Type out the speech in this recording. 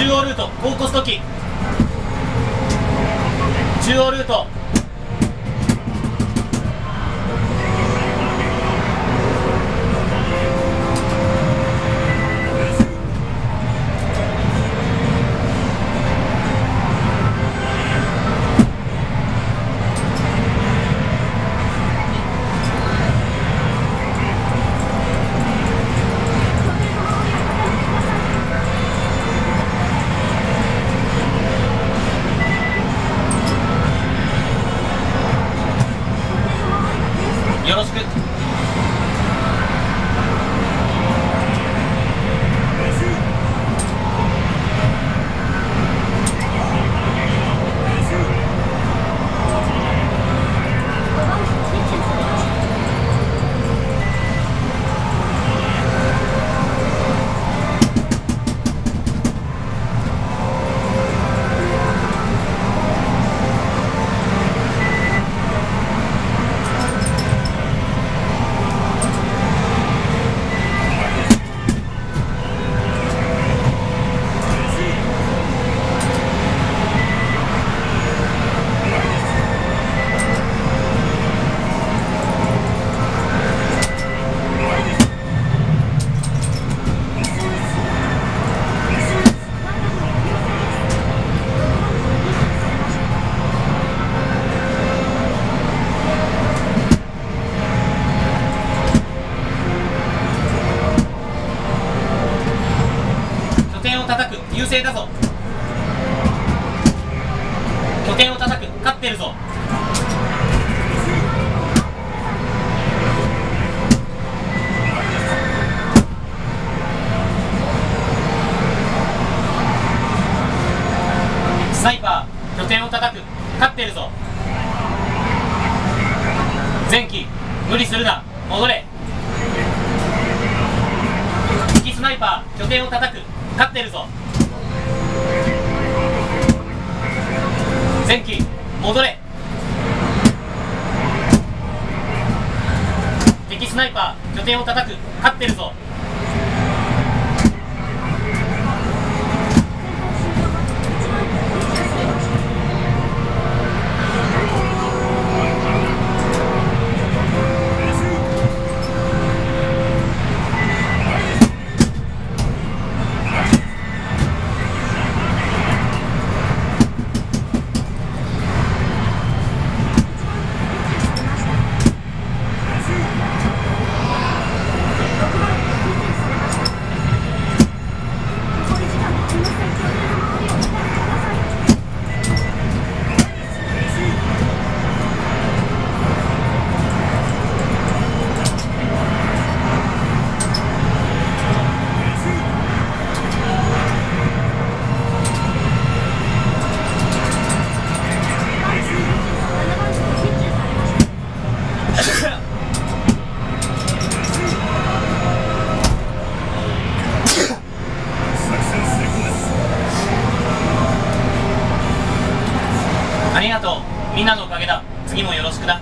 中央ルート高コスト機、中央ルートよろしく。拠点を叩く、優勢だぞ。拠点を叩く、勝ってるぞ。スナイパー、拠点を叩く、勝ってるぞ。前期、無理するな、戻れ。敵スナイパー、拠点を叩く、勝ってるぞ。前期、戻れ。敵スナイパー、拠点を叩く、勝ってるぞ。ありがとう。みんなのおかげだ。次もよろしくな。